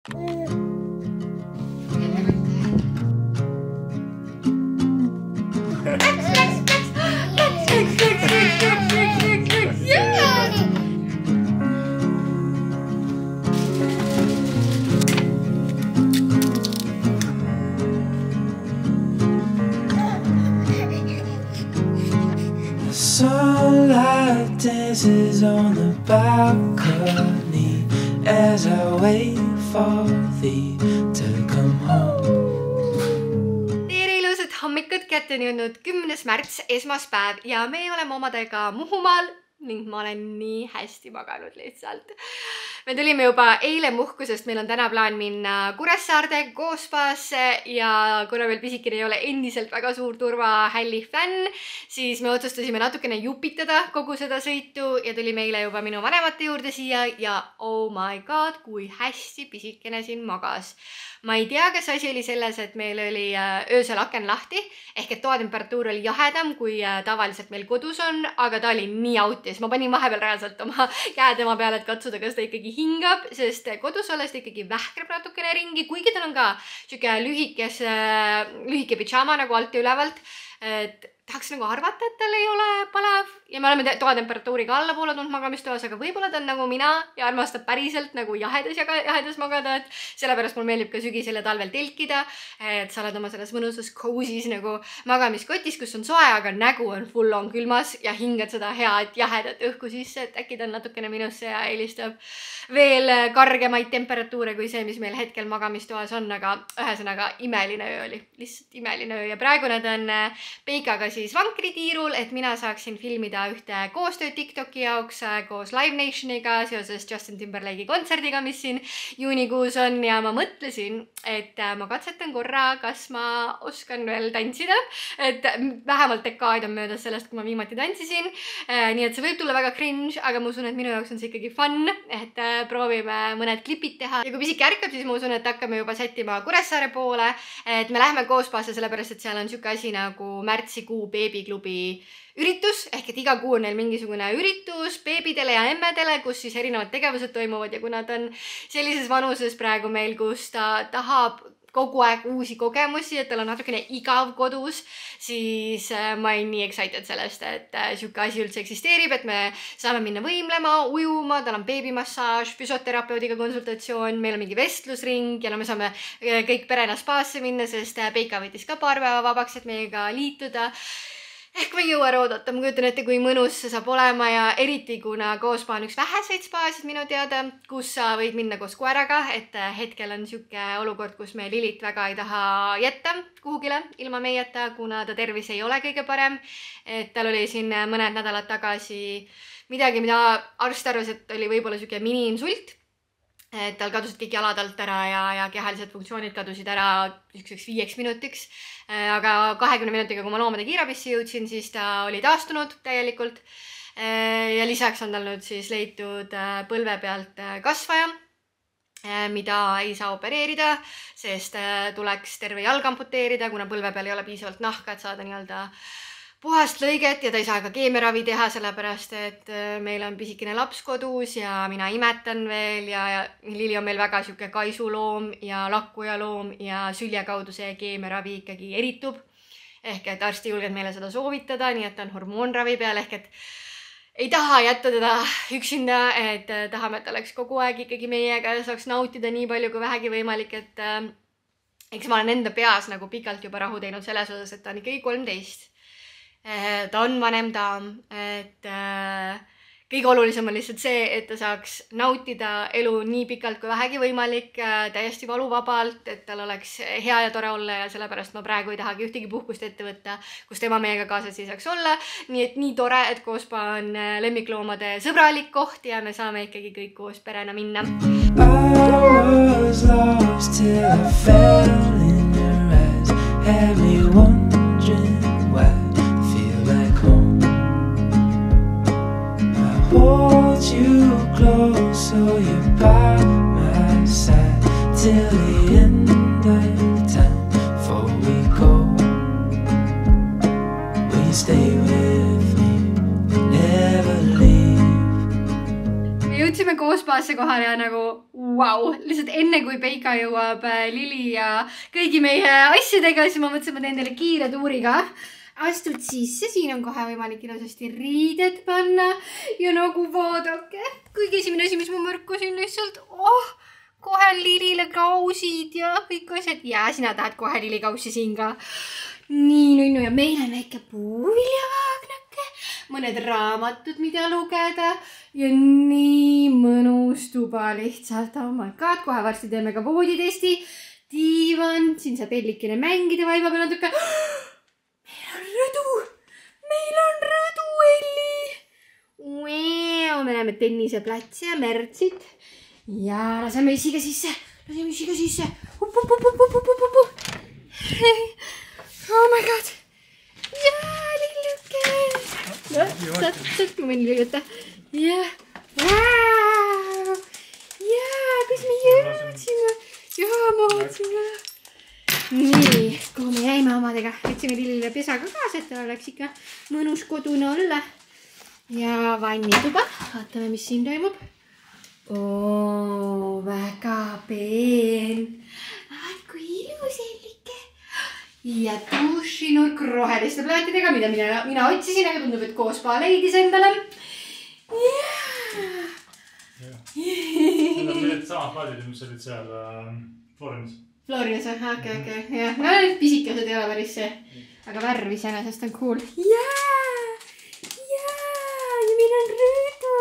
Sunlight dances on the balcony as I wait for thee to come home. Tere ilusat hommikut, kätte on jõudnud 10. märts, esmaspäev ja me oleme omadega Muhumaal ning ma olen nii hästi maganud lihtsalt. Me tulime juba eile muhku, sest meil on täna plaan minna Kuressaarde Koospaasse ja kuna meil pisikene ei ole endiselt väga suur turvahälli fänn, siis me otsustasime natukene jupitada kogu seda sõitu ja tulime eile juba minu vanemate juurde siia ja oh my god, kui hästi pisikene siin magas. Ma ei tea, kas asi oli selles, et meil oli öösel aken lahti, ehk et toatemperatuur oli jahedam, kui tavaliselt meil kodus on, aga ta oli nii autis. Ma panin vahepeal reaalselt oma käe tema peale, et katsuda, kas ta ikkagi hingab, sest kodus olles ta ikkagi vähkrab natukene ringi, kuigi tal on ka siuke lühike pidžaama nagu alt ja ülevalt. Tahaks nagu arvata, et tal ei ole palav ja me oleme toatemperatuuriga allapoole tulnud magamistoas, aga võib-olla ta on nagu mina ja armastab päriselt nagu jahedas magada, et sellepärast mul meeldib ka sügisel ja talvel telkida, et sa oled oma selles mõnusas cozy's nagu magamiskotis, kus on soe, aga nägu on full on külmas ja hingad seda head jahedat õhku sisse, et äkki ta on natukene minusse ja eelistab veel kargemaid temperatuure kui see, mis meil hetkel magamistoas on, aga ühesõnaga imeline öö oli, lihtsalt imeline öö ja praegu nad on Peikaga siis vankritiirul, et mina saaksin filmida ühte koostööd TikToki jaoks koos Live Nationiga seoses Justin Timberlake'i kontserdiga, mis siin juunikuus on ja ma mõtlesin, et ma katsetan korra, kas ma oskan veel tantsida, et vähemalt dekaad on möödas sellest, kui ma viimati tantsisin, nii et see võib tulla väga cringe, aga ma usun, et minu jaoks on see ikkagi fun, et proovime mõned klipid teha ja kui pisik ärkab, siis ma usun, et hakkame juba sättima Kuressaare poole, et me lähme Koospaasse sellepärast, et seal on siuke asi nagu märtsikuu beebiklubi üritus, ehk et iga kuu on neil mingisugune üritus beebidele ja emmedele, kus siis erinevad tegevused toimuvad ja kuna ta on sellises vanuses praegu meil, kus ta tahab kogu aeg uusi kogemusi, et tal on natukene igav kodus, siis ma olen nii excited sellest, et siuke asi üldse eksisteerib, et me saame minna võimlema, ujuma, tal on beebimassaaž, füsioterapeudiga konsultatsioon, meil on mingi vestlusring ja no me saame kõik perena spaasse minna, sest Peika võttis ka paar päeva vabaks, et meiega liituda. Ehk ma ei jõua oodata, ma kujutan ette, kui mõnus see saab olema ja eriti kuna Koospa on üks väheseid spaasid minu teada, kus sa võid minna koos koeraga, et hetkel on siuke olukord, kus me Lilit väga ei taha jätta kuhugile ilma meieta, kuna ta tervis ei ole kõige parem. Et tal oli siin mõned nädalad tagasi midagi, mida arst arvas, et oli võib-olla siuke mini-insult. Et tal kadusid kõik jalad alt ära ja kehalised funktsioonid kadusid ära 5 minutiks. Aga 20 minutiga, kui ma loomade kiirabisse jõudsin, siis ta oli taastunud täielikult. Ja lisaks on tal nüüd siis leitud põlve pealt kasvaja, mida ei saa opereerida, sest tuleks terve jalg amputeerida, kuna põlve peal ei ole piisavalt nahka, et saada nii-öelda puhast lõiget ja ta ei saa ka keemiaravi teha, sellepärast et meil on pisikene laps kodus ja mina imetan veel ja Lili on meil väga siuke kaisuloom ja lakkujaloom ja sülje kaudu see keemiaravi ikkagi eritub. Ehk et arst ei julgenud meile seda soovitada, nii et ta on hormoonravi peal, ehk et ei taha jätta teda üksinda, et tahame, et ta oleks kogu aeg ikkagi meiega ja saaks nautida nii palju kui vähegi võimalik, et eks ma olen enda peas nagu pikalt juba rahu teinud selles osas, et ta on ikkagi 13. Ta on vanem daam, et kõige olulisem on lihtsalt see, et ta saaks nautida elu nii pikalt kui vähegi võimalik, täiesti valuvabalt, et tal oleks hea ja tore olla ja sellepärast ma praegu ei tahagi ühtegi puhkust ette võtta, kus tema meiega kaasas ei saaks olla. Nii et nii tore, et Koospa on lemmikloomade sõbralik koht ja me saame ikkagi kõik koos perena minna. I was lost till I fell in your eyes, had me wondering why hold you close so you're by my side till the end of time before we go. Will you stay with me, never leave? Me jõudsime jõudsime koos spaasse kohale ja nagu vau, lihtsalt enne kui Peika jõuab Lili ja kõigi meie asjadega, siis ma mõtlesin, ma teen teile kiire tuuriga. Astud sisse, siin on kohe võimalik ilusasti riided panna ja nagu vaadake, kõige esimene asi, mis ma märkasin lihtsalt, kohe Lilile kausid ja kõik asjad. Ja sina tahad kohe Lili kaussi siin ka. Nii nunnu ja meil on väike puuviljavaagnake, mõned raamatud, mida lugeda ja nii mõnus tuba lihtsalt. Oh my god, kohe varsti teeme ka vooditesti. Diivan, siin saab Ellikene mängida vaiba peal natuke. Meil on rõdu, Elli. Me näeme tenniseplatsi ja märtsit. Ja laseme isiga sisse. Oh my god. Jaa, lilluke. Saad ma võin lilluta. Jaa. Jaa, kus me jõudsime? Jaa, ma ootsime. Nii, kuhu me jäime omadega. Võtsime Lillile pesa ka kaasa, et ta oleks ikka mõnus kodune olla. Ja vannituba. Vaatame, mis siin toimub. Väga peen. Vaat kui ilus, Ellike. Ja dušinurk roheliste plaatidega, mida mina otsisin, aga tundub, et koos spa leidis endale. Need on need samad plaatid, mis olid seal Florinas. Florinas, okei. No need pisikesed ei ole päris see. Aga värv iseenesest on cool. Jaa, ja meil on rõdu.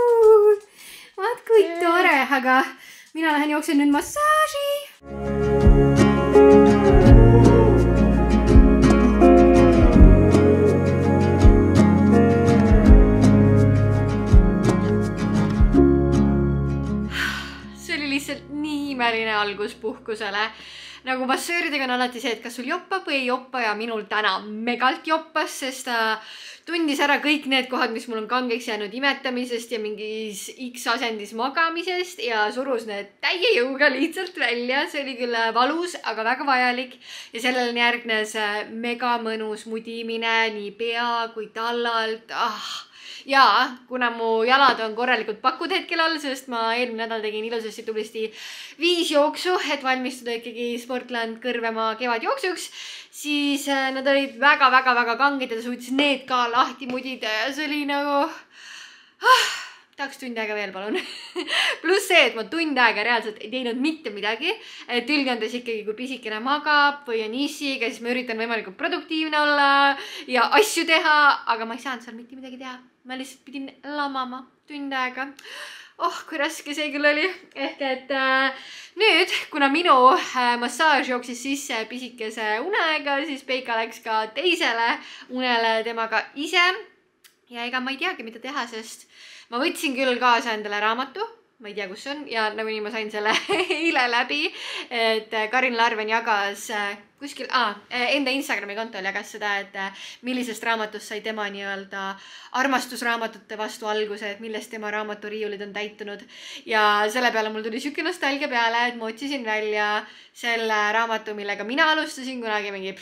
Vaat kui tore, aga mina lähen jooksen nüüd massaaži. See oli lihtsalt nii imeline algus puhkusele. Nagu massööridega on alati see, et kas sul joppab või ei joppa ja minul täna megalt joppas, sest ta tundis ära kõik need kohad, mis mul on kangeks jäänud imetamisest ja mingis X asendis magamisest ja surus need täie jõuga lihtsalt välja. See oli küll valus, aga väga vajalik ja sellele järgnes mega mõnus mudimine nii pea kui tallalt. Ja kuna mu jalad on korralikult pakud hetkel all, sest ma eelmine nädal tegin ilusasti tublisti 5 jooksu, et valmistuda ikkagi Sportland Kõrvemaa kevadjooksuks, siis nad olid väga kanged ja ta suutis need ka lahti mudida ja see oli nagu... tahaks tund aega veel, palun. Pluss see, et ma tund aega reaalselt ei teinud mitte midagi. Tülgandes ikkagi, kui pisikene magab või on isiga, siis ma üritan võimalikult produktiivne olla ja asju teha, aga ma ei saanud seal mitte midagi teha. Ma lihtsalt pidin lamama tund aega. Kui raske see küll oli. Ehk et nüüd, kuna minu massaaž jooksis sisse pisikese unega, siis Peika läks ka teisele unele temaga ise. Ja ega ma ei teagi, mida teha, sest ma võtsin küll kaasa endale raamatu, ma ei tea, kus on, ja nagu nii ma sain selle eile läbi, et Karin Larven jagas kuskil, enda Instagrami kontol jagas seda, et millisest raamatust sai tema nii-öelda armastusraamatute vastu alguse, et millest tema raamaturiiulid on täitunud. Ja selle peale mul tuli siuke nostalgia peale, et ma otsisin välja selle raamatu, millega mina alustasin kunagi mingi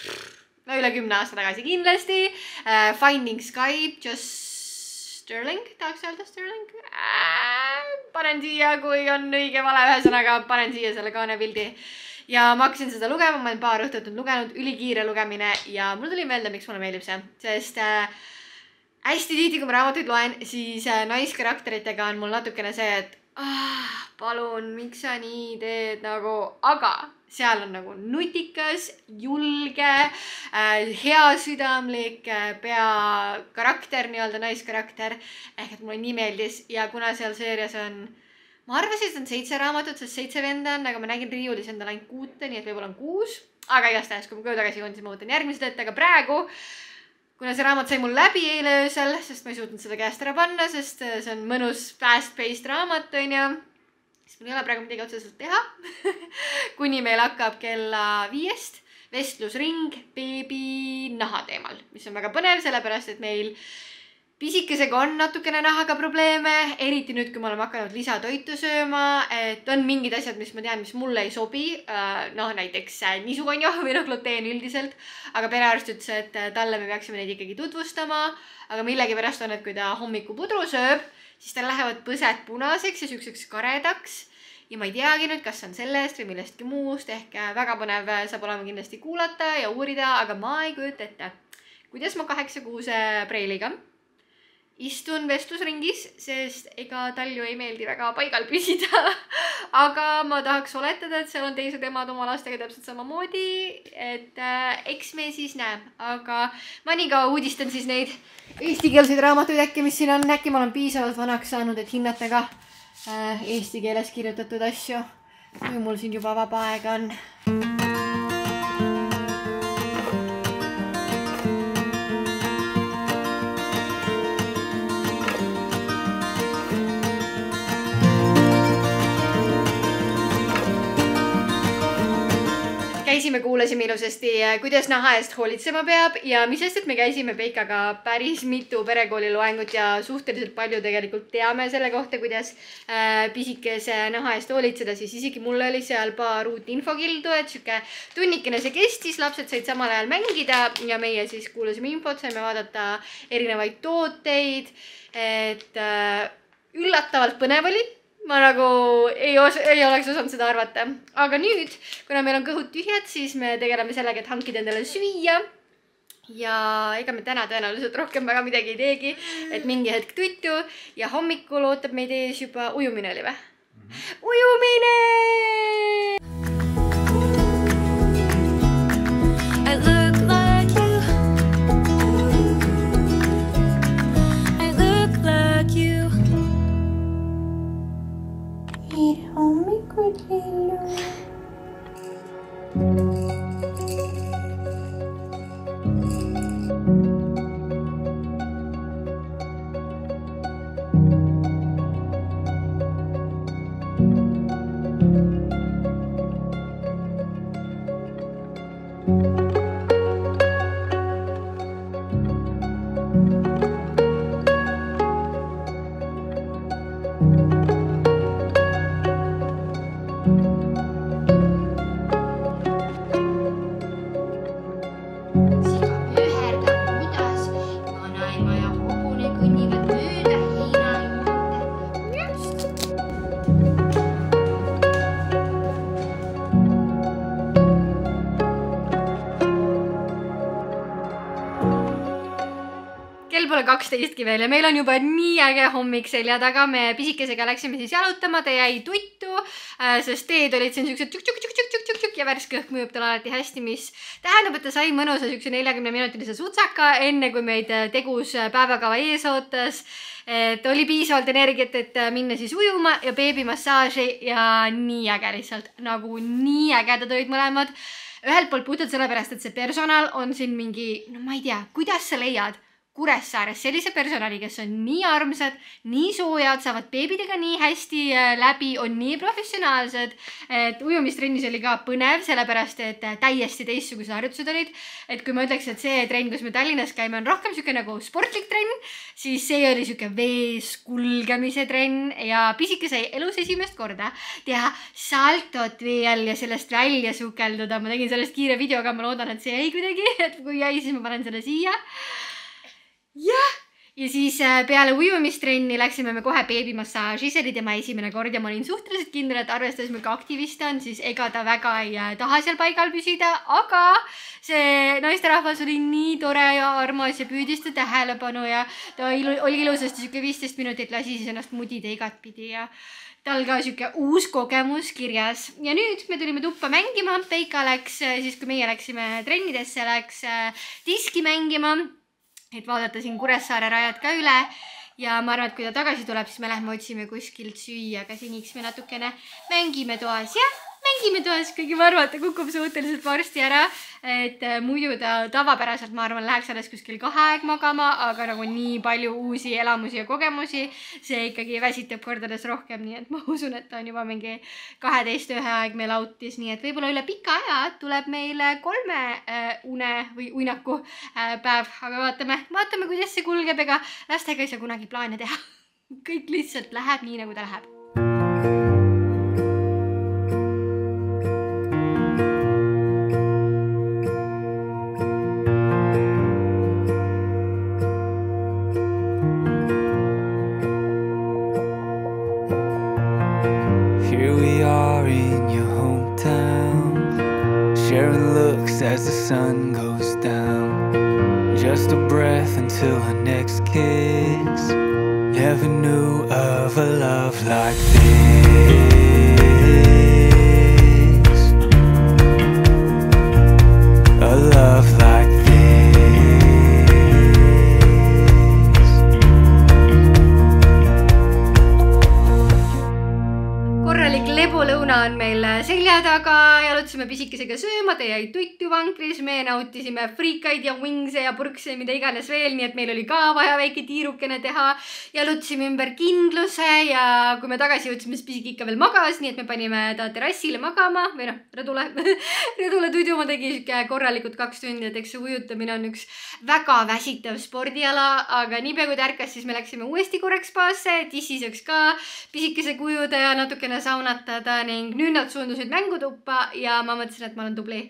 üle 10 aasta tagasi kindlasti. Finding Sky, Just Sterling, tahaks öelda Sterling. Panen siia, kui on õige vale ühesõnaga, panen siia selle kaanepildi. Ja ma hakkasin seda lugema, ma olen paar õhtut lugenud, ülikiire lugemine ja mul tuli meelde, miks mulle meeldib see. Sest hästi tihti, kui ma raamatuid loen, siis naiskarakteritega on mul natukene see, et palun, miks sa nii teed nagu, aga seal on nagu nutikas, julge, heasüdamlik peakarakter, nii-öelda naiskarakter. Ehk et mulle nii meeldis ja kuna seal seerias on, ma arvasin, et on 7 raamatut, sest 7 venda on, aga ma nägin riiulis endal ainult 6, nii et võib-olla on 6. Aga igast kui ma koju tagasi jõudin, siis ma võtan järgmised ette, aga praegu, kuna see raamat sai mul läbi eile öösel, sest ma ei suutnud seda käest ära panna, sest see on mõnus fast-paced raamat, siis mul ei ole praegu midagi otseselt teha. Kuni meil hakkab kella 5 vestlusring beebi naha teemal, mis on väga põnev, sellepärast et meil pisikesega on natukene nahaga probleeme, eriti nüüd, kui me oleme hakanud lisatoitu sööma, et on mingid asjad, mis ma tean, mis mulle ei sobi. Noh, näiteks nisu on ju, või gluteen üldiselt, aga perearst ütles, et talle me peaksime neid ikkagi tutvustama, aga millegipärast on, et kui ta hommikupudru sööb, siis tal lähevad põsed punaseks ja sükkseks karedaks ja ma ei teagi nüüd, kas on sellest või millestki muust, ehk väga põnev saab olema kindlasti kuulata ja uurida, aga ma ei kujuta ette, kuidas ma 8-kuuse preiliga istun vestlusringis, sest ega tal ju ei meeldi väga paigal püsida. Aga ma tahaks oletada, et seal on teised emad oma lastega täpselt samamoodi, et eks me siis näe. Aga ma nii ka uudistan siis neid eestikeelseid raamatuid äkki, mis siin on. Äkki ma olen piisavalt vanaks saanud, et hinnata ka eesti keeles kirjutatud asju, kui mul siin juba vaba aega on. Käisime, kuulasime ilusasti, kuidas naha eest hoolitsema peab ja mis sest, et me käisime Peikaga päris mitu perekooli loengut ja suhteliselt palju tegelikult teame selle kohta, kuidas pisikese naha eest hoolitseda, siis isegi mul oli seal paar uut infokildu, et siuke tunnikene see kestis, lapsed said samal ajal mängida ja meie siis kuulasime infot, saime vaadata erinevaid tooteid, et üllatavalt põnev oli. Ma nagu ei oleks osanud seda arvata. Aga nüüd, kuna meil on kõhud tühjad, siis me tegeleme sellega, et hankida endale süüa. Ja ega me täna tõenäoliselt rohkem väga midagi ei teegi, et mingi hetk tuttu ja hommikul ootab meid ees juba ujumine oli või? Ujumine! Pole 12 veel ja meil on juba nii äge hommik selja taga. Me pisikesega läksime siis jalutama, ta jäi tuttu, sest teed olid siin siuksed tšuk ja värske õhk mõjub tal alati hästi, mis tähendab, et ta sai mõnusa siukse 40-minutilise sutsaka, enne kui meid tegus päevakava ees ootas. Et oli piisavalt energiat, et minna siis ujuma ja beebimassaaži ja nii äge lihtsalt, nagu nii ägedad olid mõlemad. Ühelt poolt puhtalt sellepärast, et see personal on siin mingi, no ma ei tea, kuidas sa leiad Kuressaares sellise personali, kes on nii armsad, nii soojad, saavad beebidega nii hästi läbi, on nii professionaalsed, et ujumistrennis oli ka põnev, sellepärast, et täiesti teistsugused harjutused olid. Et kui ma ütleks, et see trenn, kus me Tallinnas käime, on rohkem siuke nagu sportlik trenn, siis see oli siuke vees kulgemise trenn ja pisike sai elus esimest korda teha saltot vee all ja sellest välja sukelduda. Ma tegin sellest kiire videoga, ma loodan, et see jäi kuidagi, et kui jäi, siis ma panen selle siia. Jah, ja siis peale ujumistrenni läksime me kohe beebimassaaži, see oli tema esimene kord ja ma olin suhteliselt kindel, et arvestades meil ka aktivist on, siis ega ta väga ei taha seal paigal püsida, aga see naisterahvas oli nii tore ja armas ja püüdis ta tähelepanu ja ta oli ilusasti siuke 15 minutit lasi siis ennast mudida igatpidi ja tal ka siuke uus kogemus kirjas. Ja nüüd me tulime tuppa mängima, Peika läks, siis kui meie läksime trennidesse, läks diski mängima. Et vaadata siin Kuressaare rajad ka üle ja ma arvan, et kui ta tagasi tuleb, siis me lähme otsime kuskilt süüa, aga seniks me natukene mängime toas ja mängime toas, kuigi ma arvan, et ta kukub suhteliselt varsti ära, et muidu ta tavapäraselt, ma arvan, läheks alles kuskil 2 aeg magama, aga nagu nii palju uusi elamusi ja kogemusi, see ikkagi väsitab kordades rohkem, nii et ma usun, et ta on juba mingi 12 ühe aeg meil autis, nii et võib-olla üle pika aja tuleb meile 3 une või uinaku päev, aga vaatame, kuidas see kulgeb, ega lastega ei saa kunagi plaane teha. Kõik lihtsalt läheb nii, nagu ta läheb. As the sun goes down, just a breath until our next kiss. Never knew of a love like this, a love like this. Korralik lebolõuna on meil selja taga, jalutasime pisikesega sööma, ta jäi tuttu vankris, me nautisime friikaid ja wingse ja purkse, mida iganes veel, nii et meil oli ka vaja väike tiirukene teha. Jalutasime ümber kindluse ja kui me tagasi jõudsime, siis pisik ikka veel magas, nii et me panime ta terrassile magama või rõdule tuduma tegi korralikult 2 tundi, et eks see ujutamine on üks väga väsitav spordiala, aga niipea kui ta ärkas, siis me läksime uuesti korraks spaasse, tissi sööks ka pisikese kujuda ja natukene saunatada ning nüüd nad suundusid mängutuppa ja ma mõtlesin, et ma olen tubli.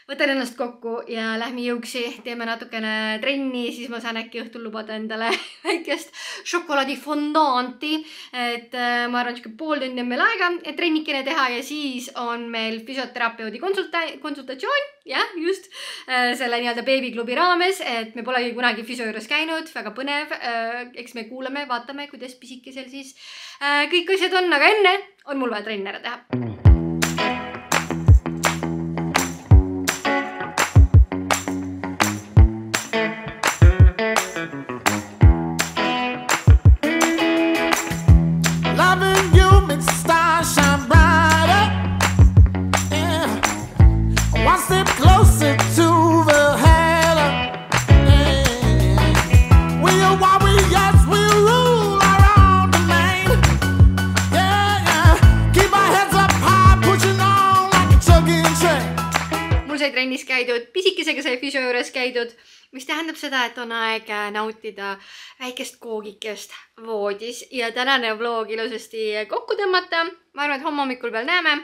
Võtan ennast kokku ja lähme jõuksi, teeme natukene trenni, siis ma saan äkki õhtul lubada endale väikest šokolaadifondanti, et ma arvan, et pool tundi on meil aega, et trennikene teha ja siis on meil füsioterapeudi konsultatsioon, jah, just selle nii-öelda beebiklubi raames, et me polegi kunagi füsio juures käinud, väga põnev, eks me kuulame, vaatame, kuidas pisikesel siis kõik asjad on, aga enne on mul vaja trenni ära teha. Trennis käidud, pisikesega sai füsio juures käidud, mis tähendab seda, et on aeg nautida väikest koogikest voodis ja tänane vlog ilusasti kokku tõmmata. Ma arvan, et hommikul veel näeme,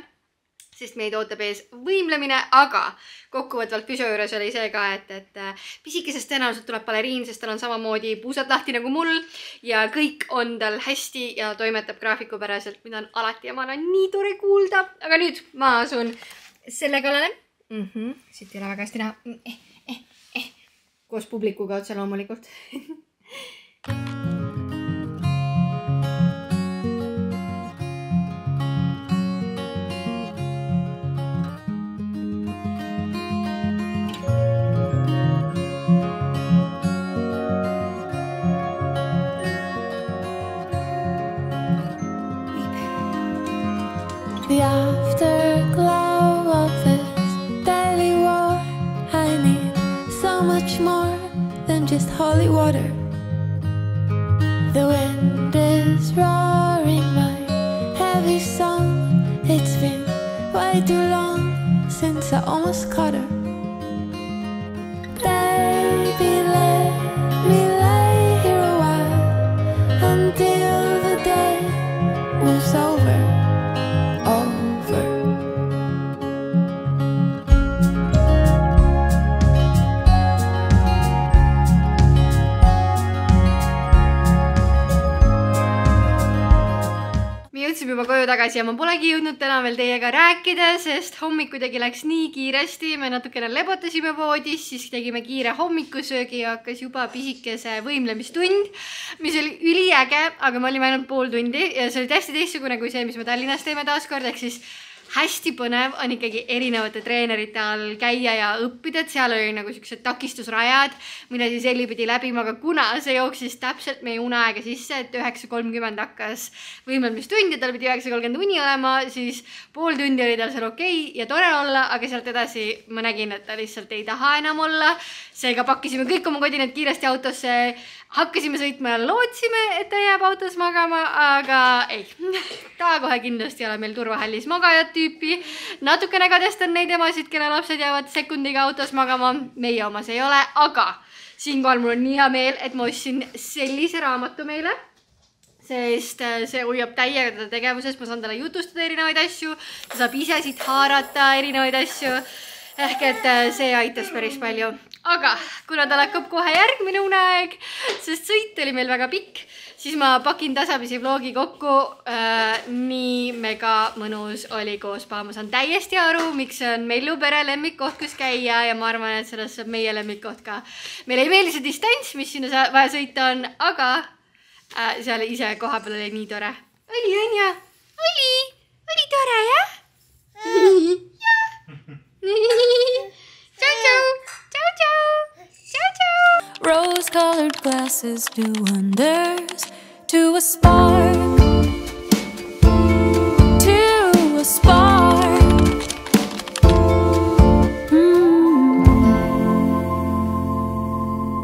sest meid ootab ees võimlemine, aga kokkuvõtvalt füsio juures oli see ka, et pisikesest tõenäoliselt tuleb baleriin, sest tal on samamoodi puusad lahti nagu mul ja kõik on tal hästi ja toimetab graafikupäraselt, mida on alati ja ma olen nii tore kuulda, aga nüüd ma asun selle kallale. Siit ei ole väga hästi näha. Koos publikuga otse loomulikult. The afterglow of much more than just holy water. The wind is roaring my heavy song. It's been way too long since I almost caught her. Baby, let me lay here a while until the day moves over. Juba koju tagasi ja ma polegi jõudnud täna veel teiega rääkida, sest hommik kuidagi läks nii kiiresti. Me natukene lebotasime voodis, siis tegime kiire hommikusöögi ja hakkas juba pisikese võimlemistund, mis oli üliäge, aga me olime ainult pool tundi ja see oli täiesti teistsugune kui see, mis me Tallinnas teeme taaskord, ehk siis hästi põnev on ikkagi erinevate treenerite all käia ja õppida, et seal oli nagu siuksed takistusrajad, mida siis Elli pidi läbima, aga kuna see jooksis täpselt meie uneaega sisse, et 9:30 hakkas võimlemistund ja tal pidi 9:30 uni olema, siis pool tundi oli tal seal okei ja tore olla, aga sealt edasi ma nägin, et ta lihtsalt ei taha enam olla. Seega pakkisime kõik oma kodined kiiresti autosse, hakkasime sõitma ja lootsime, et ta jääb autos magama, aga ei. Ta kohe kindlasti ei ole meil turvahallis magajat tüüpi. Natukene kadestan neid emasid, kelle lapsed jäävad sekundiga autos magama. Meie omas ei ole, aga siinkohal mul on nii hea meel, et ma ostsin sellise raamatu meile. Sest see hoiab täiega teda tegevuses, ma saan talle jutustada erinevaid asju, ta saab ise siit haarata erinevaid asju. Ehk et see aitas päris palju. Aga kuna tal hakkab kohe järgmine uneaeg, sest sõit oli meil väga pikk, siis ma pakin tasapisi vlogi kokku. Nii mega mõnus oli koos spa. Ma saan täiesti aru, miks on meil ju pere lemmikkoht, kus käia ja ma arvan, et sellest saab meie lemmikkoht ka. Meil ei meeli see distants, mis sinna vaja sõita on, aga seal ise koha peal oli nii tore. Oli, Anja? Oli tore, jah? Ciao, ciao. Ciao, ciao. Ciao, ciao. Rose-colored glasses do wonders to a spark.